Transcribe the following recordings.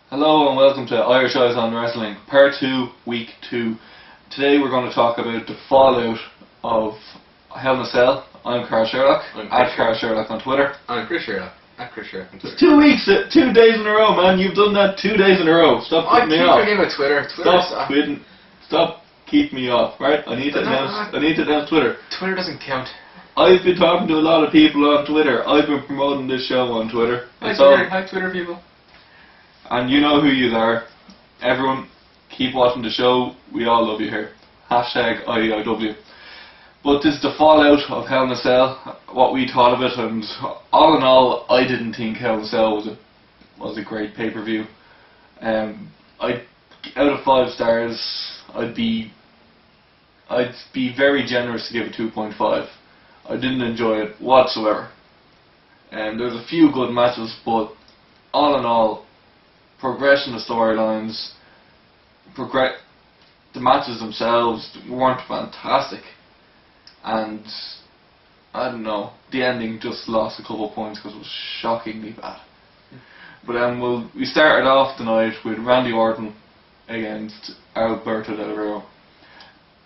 Hello and welcome to Irish Eyes On Wrestling, Part 2, Week 2. Today we're going to talk about the fallout of Hell in a Cell. I'm Carl Sherlock, at Carl Sherlock on Twitter. I'm Chris Sherlock, at Chris Sherlock on Twitter. It's 2 weeks, 2 days in a row, man. You've done that 2 days in a row. Stop putting me off. I keep forgetting about Twitter. Stop keeping me off, right? I need to announce Twitter. Twitter doesn't count. I've been talking to a lot of people on Twitter. I've been promoting this show on Twitter. Hi Twitter people. And you know who you are. Everyone, keep watching the show. We all love you here. Hashtag IEIW. But this is the fallout of Hell in a Cell, what we thought of it, and all in all, I didn't think Hell in a Cell was a great pay-per-view. Out of 5 stars, I'd be very generous to give it 2.5. I didn't enjoy it whatsoever. And there's a few good matches, but all in all, progression of storylines, the matches themselves weren't fantastic, and I don't know, the ending just lost a couple of points because it was shockingly bad. But we started off tonight with Randy Orton against Alberto Del Rio.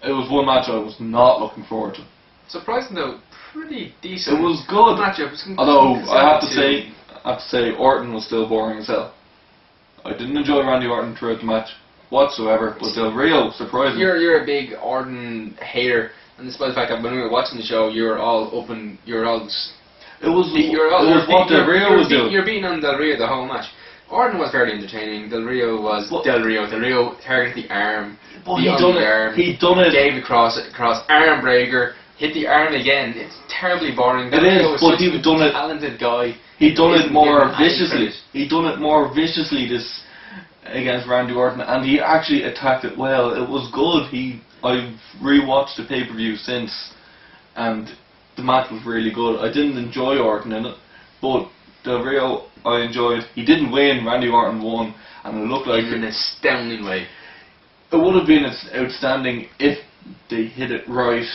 It was one match I was not looking forward to. Surprising though, pretty decent. It was good, matchup. Although I have to say Orton was still boring as hell. I didn't enjoy Randy Orton throughout the match whatsoever, but Del Rio surprised me. You're a big Orton hater, and despite the fact that when we were watching the show, you were all open. It was what Del Rio was doing. You're beating on Del Rio the whole match. Orton was very entertaining. Del Rio was Del Rio. Del Rio targeted the arm. But he done it. Gave across arm breaker. Hit the arm again. It's terribly boring. It is, but he done it. Talented guy. He done it more viciously. He done it more viciously this against Randy Orton, and he actually attacked it well. It was good. I've rewatched the pay-per-view since, and the match was really good. I didn't enjoy Orton in it, but Del Rio I enjoyed. He didn't win. Randy Orton won, and it looked like in an astounding way. It would have been outstanding if they hit it right.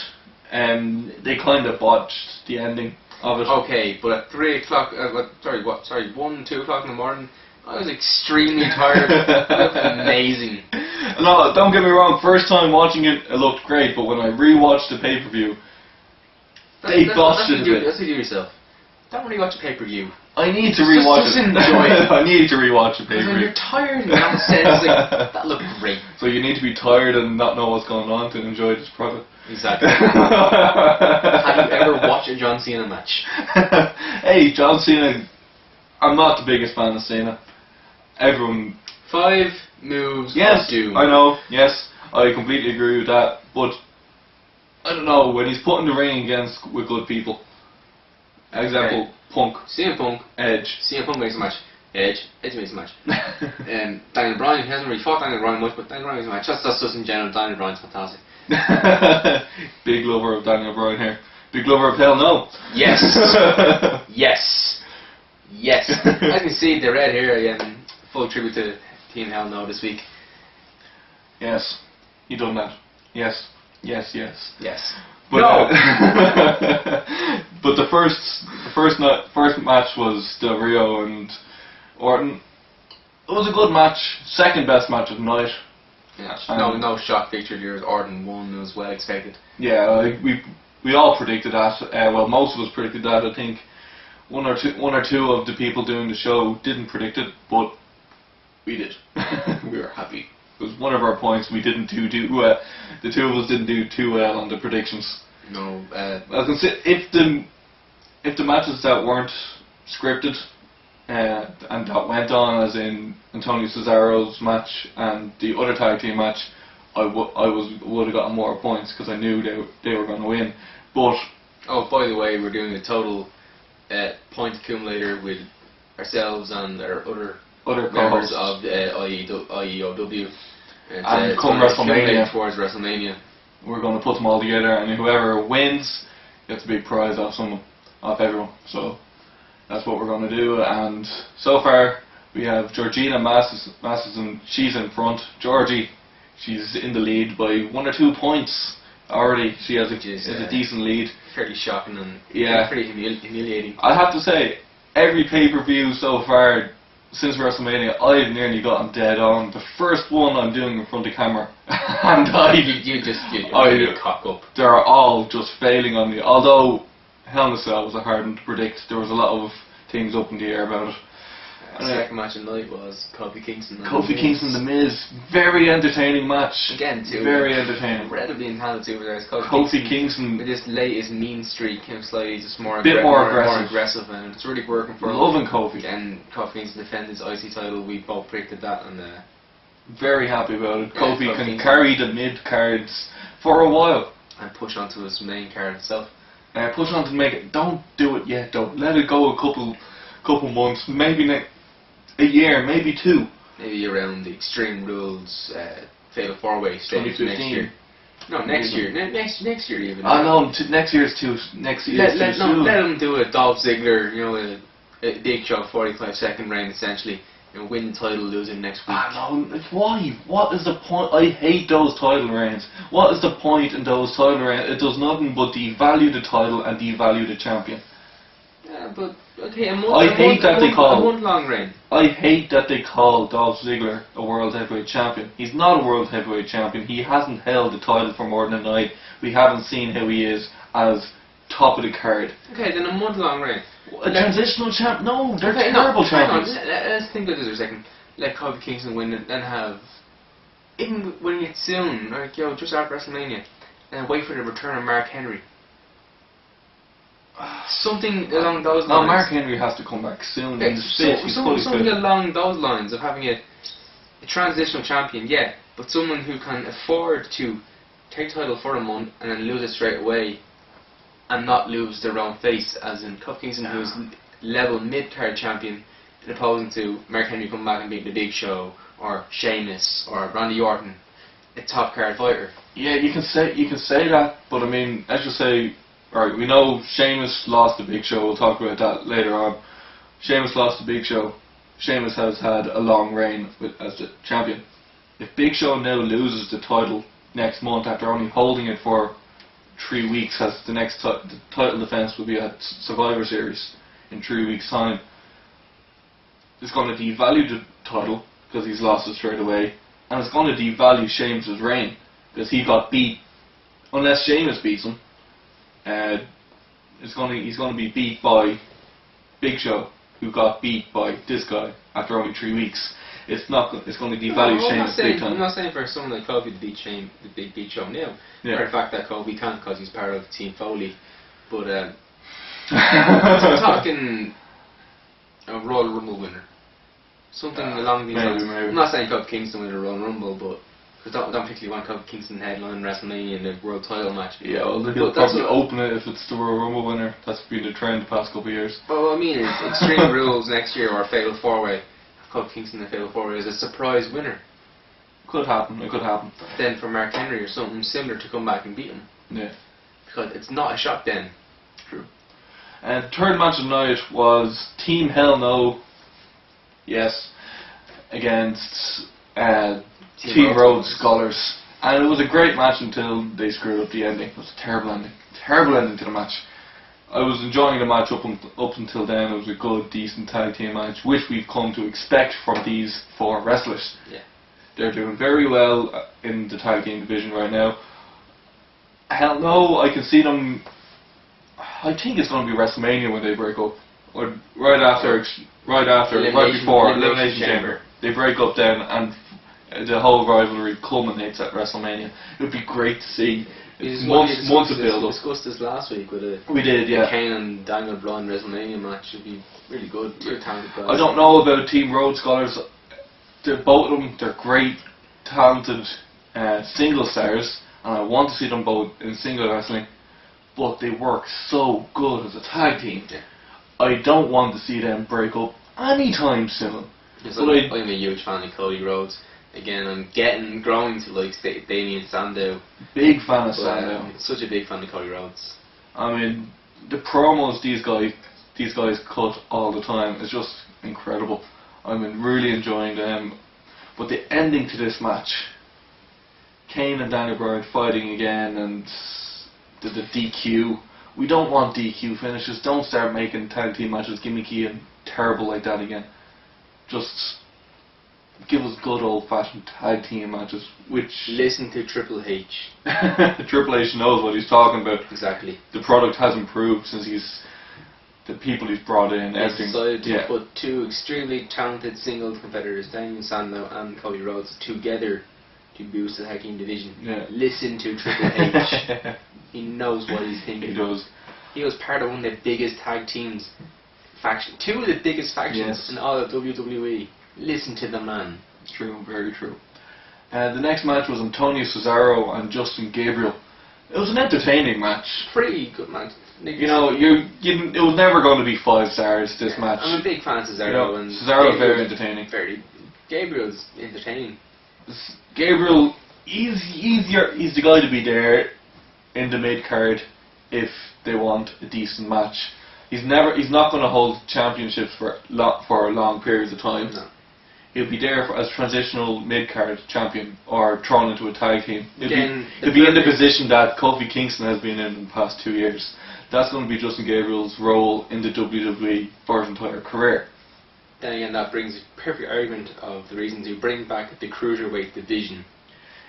They kind of botched the ending of it. Okay, but at 3 o'clock, 1, 2 o'clock in the morning, I was extremely tired. It looked amazing. No, don't get me wrong, first time watching it, it looked great, but when I rewatched the pay-per-view, they botched it a bit. That's what you do yourself. Don't really watch a pay-per-view. I need to rewatch it. Just enjoy it. I need to rewatch the pay-per-view. When you're tired and nonsense, that looked great. So you need to be tired and not know what's going on to enjoy this product. Exactly. Have you ever watched a John Cena match? Hey, John Cena, I'm not the biggest fan of Cena. Everyone... 5 moves of doom. I know, yes, I completely agree with that, but I don't know, when he's put in the ring with good people, example, Punk. CM Punk. Edge. CM Punk makes a match. Edge makes a match. Daniel Bryan, he hasn't really fought Daniel Bryan much, but Daniel Bryan makes a match. That's just in general, Daniel Bryan's fantastic. Big lover of Daniel Bryan here. Big lover of Hell No. Yes. Yes. I can see the red hair again. Full tribute to Team Hell No this week. Yes. He done that. Yes. But, no. But the first match was Del Rio and Orton. It was a good match. Second best match of the night. Yeah, no shock victory here. Orton won. It was well expected. Yeah, we all predicted that. Well, most of us predicted that. I think one or two of the people doing the show didn't predict it, but we did. We were happy. It was one of our points. We didn't do the two of us didn't do too well on the predictions. No. I was gonna say, if the matches that weren't scripted and that went on, as in Antonio Cesaro's match and the other tag team match, I would have gotten more points because I knew they were going to win. But by the way, we're doing a total point accumulator with ourselves and our other members of IEOW. And come WrestleMania, towards WrestleMania, we're going to put them all together, and whoever wins gets a big prize off everyone. So that's what we're going to do. And so far we have Georgina Masterson. She's in front. Georgie, she's in the lead by 1 or 2 points already. She has a decent lead. Fairly shocking and yeah, pretty humiliating. I have to say, every pay-per-view so far, since WrestleMania, I've nearly gotten dead on. The first one I'm doing in front of camera, and you cock up. They're all just failing on me. Although Hell in a Cell was a hard one to predict. There was a lot of things up in the air about it. The second match of the night was Kofi Kingston. The Miz. Very entertaining match. Again, too. Very entertaining. Incredibly talented superstars. Kofi Kingston. With this latest mean streak, him slightly just more aggressive, and it's really working for him. Loving Kofi. And Kofi Kingston defend his IC title. We both predicted that, and very happy about it. Kofi can carry the mid cards for a while and push onto his main card itself. Push on to make it. Don't do it yet, though. Let it go a couple months, maybe a year, maybe 2. Maybe around the Extreme Rules Fatal 4-Way stage next year. No, next year. Next year even. No, next year's too. Next year's too soon. Let him do a Dolph Ziggler, a Big Show 45-second reign essentially. Win the title, lose it next week. No, why? What is the point? I hate those title reigns. What is the point in those title reigns? It does nothing but devalue the title and devalue the champion. Yeah, but okay, a month-long reign. I hate that they call Dolph Ziggler a World Heavyweight Champion. He's not a World Heavyweight Champion. He hasn't held the title for more than a night. We haven't seen how he is as top of the card. Okay, then a month-long reign. A transitional champ? No, they're terrible champions. Let's think about this for a second. Let Kofi Kingston win it, then have, even winning it soon, like just after WrestleMania, and wait for the return of Mark Henry. Something along those lines. No, Mark Henry has to come back soon. Something along those lines of having a transitional champion, yeah, but someone who can afford to take title for a month and then lose it straight away, and not lose their own face, as in Kofi Kingston, who's level mid-card champion, in opposing to Mark Henry coming back and beating the Big Show, or Sheamus, or Randy Orton, a top card fighter. Yeah, you can say that, but I mean, as you say, right, we know Sheamus lost the Big Show. We'll talk about that later on. Sheamus lost the Big Show. Sheamus has had a long reign as the champion. If Big Show now loses the title next month after only holding it for 3 weeks, as the next the title defense will be at Survivor Series in 3 weeks' time, it's going to devalue the title because he's lost it straight away, and it's going to devalue Sheamus' reign because he got beat. Unless Sheamus beats him, he's going to be beat by Big Show, who got beat by this guy after only 3 weeks. It's going to devalue Sheamus big time. I'm not saying for someone like Kofi to beat Big Show now. Yeah. Or the fact that Kofi can't because he's part of Team Foley. But I'm talking a Royal Rumble winner. Something along these lines. Maybe. I'm not saying Kofi Kingston win a Royal Rumble, but I don't particularly want Kofi Kingston headline WrestleMania in the World Title match. Yeah, well, he'll probably open it if it's the Royal Rumble winner. That's been the trend the past couple of years. Well, I mean, Extreme Rules next year or Fatal 4-Way. Kofi Kingston in the Fatal 4-Way as a surprise winner. Could happen. It could happen. Then for Mark Henry or something similar to come back and beat him. Yeah. Because it's not a shock then. True. And the third match of the night was Team Hell No. Yes. Against Team Rhodes Scholars. And it was a great match until they screwed up the ending. It was a terrible ending. Terrible ending to the match. I was enjoying the match up until then. It was a good, decent tag team match, which we've come to expect from these 4 wrestlers. Yeah. They're doing very well in the tag team division right now. Hell No, I can see them. I think it's going to be WrestleMania when they break up, or right before Elimination Chamber. They break up then, and the whole rivalry culminates at WrestleMania. It would be great to see. Months of build up. We discussed this last week with we did, yeah. Kane and Daniel Bryan WrestleMania match. It'd be really good. Really talented guys. I don't know about Team Rhodes Scholars. They're both of them. They're great, talented single stars, and I want to see them both in single wrestling. But they work so good as a tag team. Yeah. I don't want to see them break up anytime soon. I'm a huge fan of Cody Rhodes. Again, I'm growing to like Damien Sandow. Big fan of Sandow. Such a big fan of Cody Rhodes. I mean, the promos these guys cut all the time is just incredible. I'm really enjoying them. But the ending to this match, Kane and Daniel Bryan fighting again, and the DQ. We don't want DQ finishes. Don't start making tag team matches gimmicky and terrible like that again. just give us good old-fashioned tag team matches, which... Listen to Triple H. Triple H knows what he's talking about. Exactly. The product has improved since the people he's brought in, everything. He decided to put two extremely talented singles competitors, Daniel Sandow and Cody Rhodes, together to boost the tag team division. Yeah. Listen to Triple H. He knows what he's thinking. He does. He was part of one of the biggest tag teams. Two of the biggest factions in all of WWE. Listen to the man. It's true, very true. The next match was Antonio Cesaro and Justin Gabriel. It was an entertaining match. Pretty good match. You know, it was never going to be 5 stars, this match. I'm a big fan of Cesaro. And Cesaro is very entertaining. Gabriel's entertaining. Gabriel, he's the guy to be there in the mid card if they want a decent match. He's not going to hold championships for long periods of time. No. He'll be there as transitional mid-card champion or thrown into a tag team. He'll Again, be in the position that Kofi Kingston has been in the past 2 years. That's going to be Justin Gabriel's role in the WWE for his entire career. Then again, that brings a perfect argument of the reasons you bring back the cruiserweight division.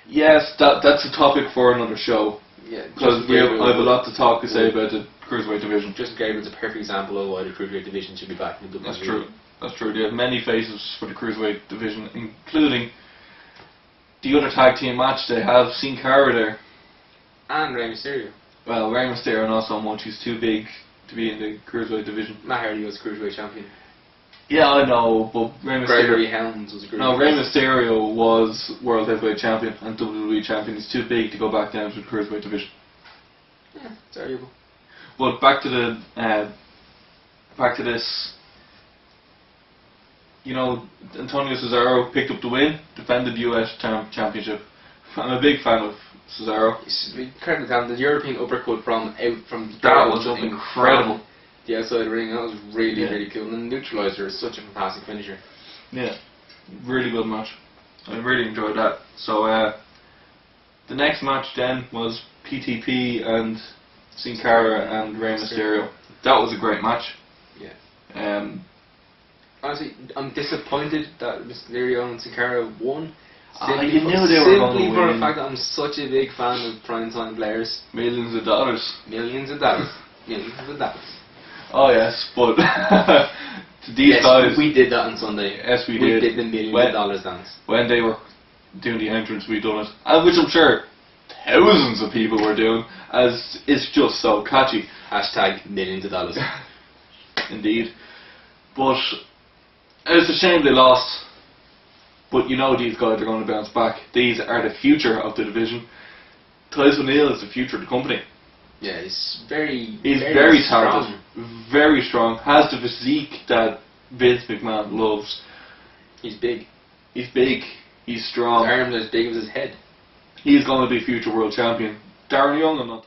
Yes, that's a topic for another show. Yeah, because I have a lot to say about the cruiserweight division. Justin Gabriel's a perfect example of why the cruiserweight division should be back in the WWE. That's true. That's true. They have many faces for the cruiserweight division, including the other tag team match. They have Sin Cara there. And Rey Mysterio. Well, Rey Mysterio not so much. He's too big to be in the cruiserweight division. Matt Hardy was cruiserweight champion. Yeah, I know, but Rey Mysterio... Gregory Helms was a cruiserweight. No, Rey Mysterio was World Heavyweight Champion and WWE Champion. He's too big to go back down to the cruiserweight division. Yeah, it's arguable. But back to this. You know, Antonio Cesaro picked up the win, defended the US Championship. I'm a big fan of Cesaro. He's incredibly talented. The European uppercut from that was incredible. The outside ring, that was really cool. And Neutralizer is such a fantastic finisher. Yeah, really good match. I really enjoyed that. So the next match then was PTP and Sin Cara and Rey Mysterio. That was a great match. Yeah. Honestly, I'm disappointed that Mysterio and Sin Cara won. You knew they were going to win. Simply for the fact that I'm such a big fan of primetime players. Millions of dollars. Millions of dollars. Millions of dollars. Oh yes, but these guys... we did that on Sunday. Yes, we did. We did the millions of dollars dance. When they were doing the entrance, we done it. Which I'm sure thousands of people were doing, as it's just so catchy. Hashtag millions of dollars. Indeed. But it's a shame they lost. But you know these guys are going to bounce back. These are the future of the division. Tyson O'Neill is the future of the company. Yeah, he's very talented, very strong. Has the physique that Vince McMahon loves. He's big. He's big. He's strong. His arms are as big as his head. He's going to be future world champion. Darren Young, I'm not.